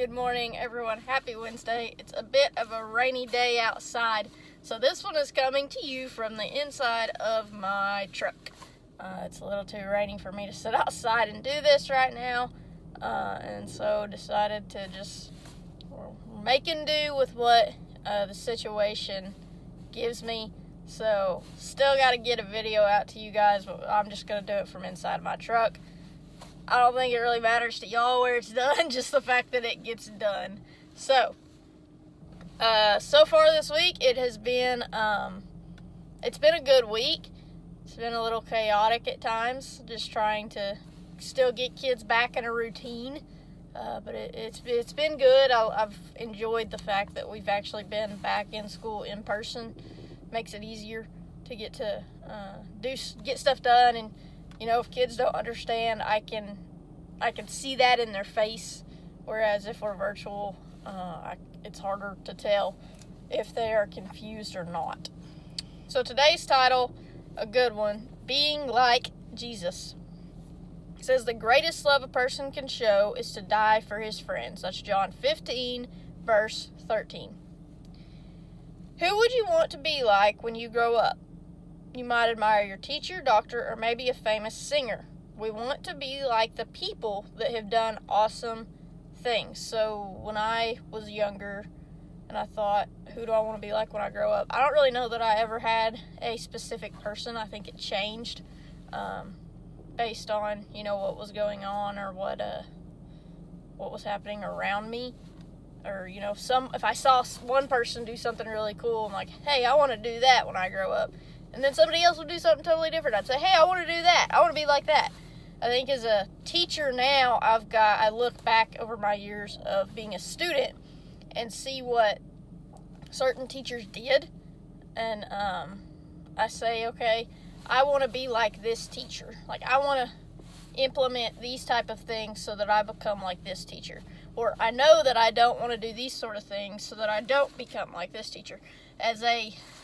Good morning, everyone. Happy Wednesday. It's a bit of a rainy day outside, so this one is coming to you from the inside of my truck. It's a little too rainy for me to sit outside and do this right now, and so decided to just making do with what the situation gives me. So still got to get a video out to you guys, but I'm just going to do it from inside my truck. I don't think it really matters to y'all where it's done, just the fact that it gets done. So far this week, it has been, it's been a good week. It's been a little chaotic at times, just trying to still get kids back in a routine. But it's been good. I've enjoyed the fact that we've actually been back in school in person. Makes it easier to get stuff done, and if kids don't understand, I can see that in their face. Whereas if we're virtual, it's harder to tell if they are confused or not. So today's title, a good one, being like Jesus. It says the greatest love a person can show is to die for his friends. That's John 15, verse 13. Who would you want to be like when you grow up? You might admire your teacher, doctor, or maybe a famous singer. We want to be like the people that have done awesome things. So when I was younger and I thought, who do I want to be like when I grow up? I don't really know that I ever had a specific person. I think it changed based on, what was going on or what was happening around me. Or, if I saw one person do something really cool, I'm like, hey, I want to do that when I grow up. And then somebody else would do something totally different. I'd say, hey, I want to do that. I want to be like that. I think as a teacher now, I look back over my years of being a student and see what certain teachers did. And I say, okay, I want to be like this teacher. Like, I want to implement these type of things so that I become like this teacher. Or I know that I don't want to do these sort of things so that I don't become like this teacher. And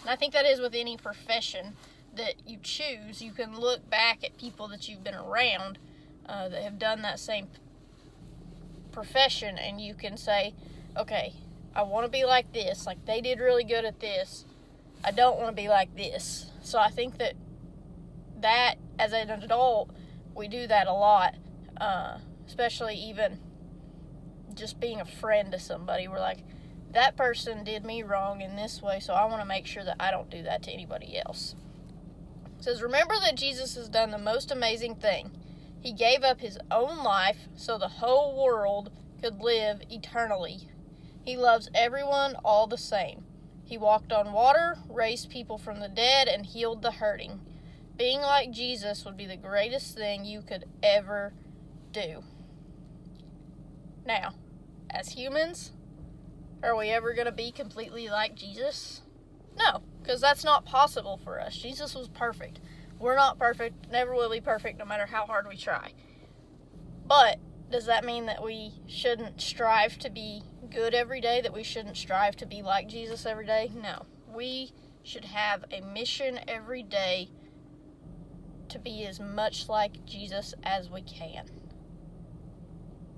I think that is with any profession that you choose. You can look back at people that you've been around that have done that same profession, and you can say, okay, I want to be like this. Like, they did really good at this. I don't want to be like this. So I think that as an adult, we do that a lot, especially even just being a friend to somebody. We're like, that person did me wrong in this way, so I want to make sure that I don't do that to anybody else. It says, remember that Jesus has done the most amazing thing. He gave up his own life so the whole world could live eternally. He loves everyone all the same. He walked on water, raised people from the dead, and healed the hurting. Being like Jesus would be the greatest thing you could ever do. Now, as humans, are we ever going to be completely like Jesus? No, because that's not possible for us. Jesus was perfect. We're not perfect, never will be perfect, no matter how hard we try. But does that mean that we shouldn't strive to be good every day, that we shouldn't strive to be like Jesus every day? No. We should have a mission every day to be as much like Jesus as we can.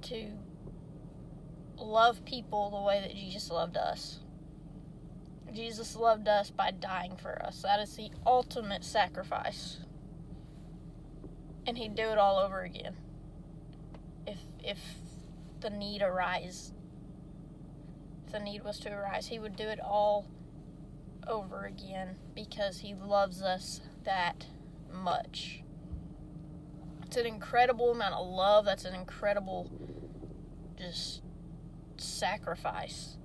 To love people the way that Jesus loved us. Jesus loved us by dying for us. That is the ultimate sacrifice. And he'd do it all over again. If the need was to arise, he would do it all over again because he loves us that much. It's an incredible amount of love. That's an incredible just sacrifice.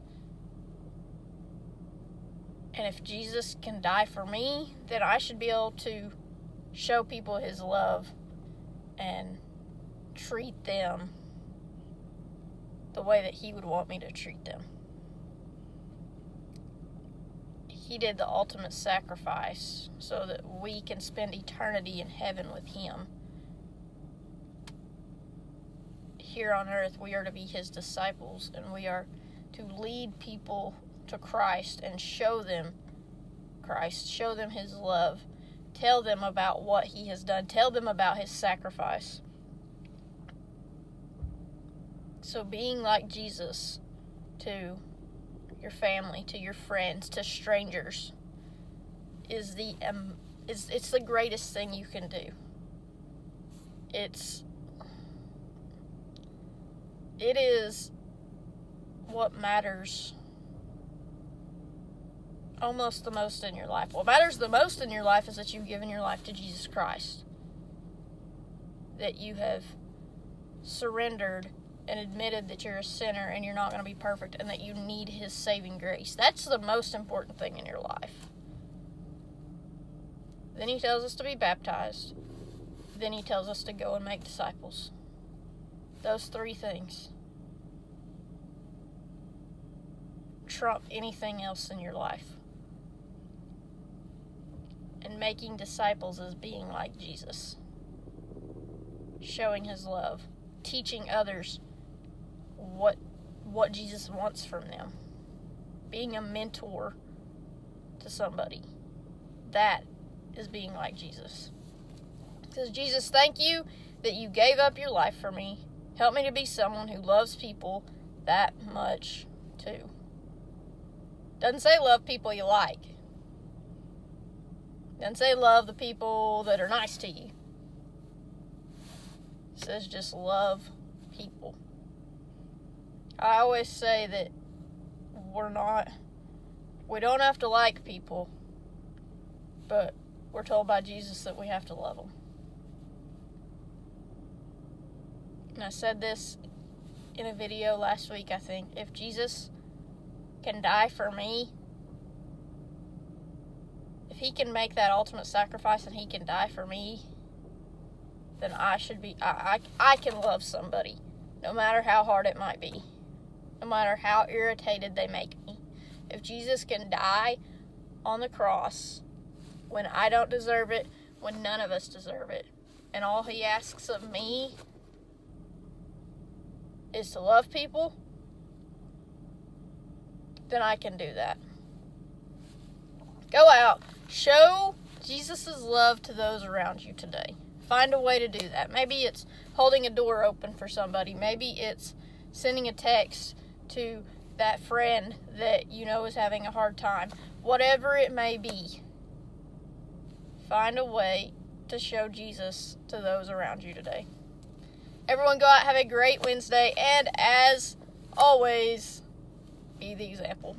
And if Jesus can die for me, then I should be able to show people his love and treat them the way that he would want me to treat them. He did the ultimate sacrifice so that we can spend eternity in heaven with him. Here on earth, we are to be his disciples, and we are to lead people to Christ and show them Christ, show them his love, tell them about what he has done, tell them about his sacrifice. So being like Jesus to your family, to your friends, to strangers is it's the greatest thing you can do. It is what matters almost the most in your life. What matters the most in your life is that you've given your life to Jesus Christ. That you have surrendered and admitted that you're a sinner and you're not going to be perfect and that you need His saving grace. That's the most important thing in your life. Then He tells us to be baptized. Then He tells us to go and make disciples. Those three things trump anything else in your life. And making disciples is being like Jesus. Showing His love. Teaching others what Jesus wants from them. Being a mentor to somebody. That is being like Jesus. It says, Jesus, thank you that you gave up your life for me. Help me to be someone who loves people that much too. Doesn't say love people you like. Doesn't say love the people that are nice to you. It says just love people. I always say that we don't have to like people, but we're told by Jesus that we have to love them. And I said this in a video last week, I think. If Jesus can die for me, if He can make that ultimate sacrifice and He can die for me, then I can love somebody, no matter how hard it might be, no matter how irritated they make me. If Jesus can die on the cross when I don't deserve it, when none of us deserve it, and all He asks of me is to love people, then I can do that. Go out, show Jesus' love to those around you today. Find a way to do that. Maybe it's holding a door open for somebody. Maybe it's sending a text to that friend that you know is having a hard time. Whatever it may be, find a way to show Jesus to those around you today. Everyone go out, have a great Wednesday, and as always, be the example.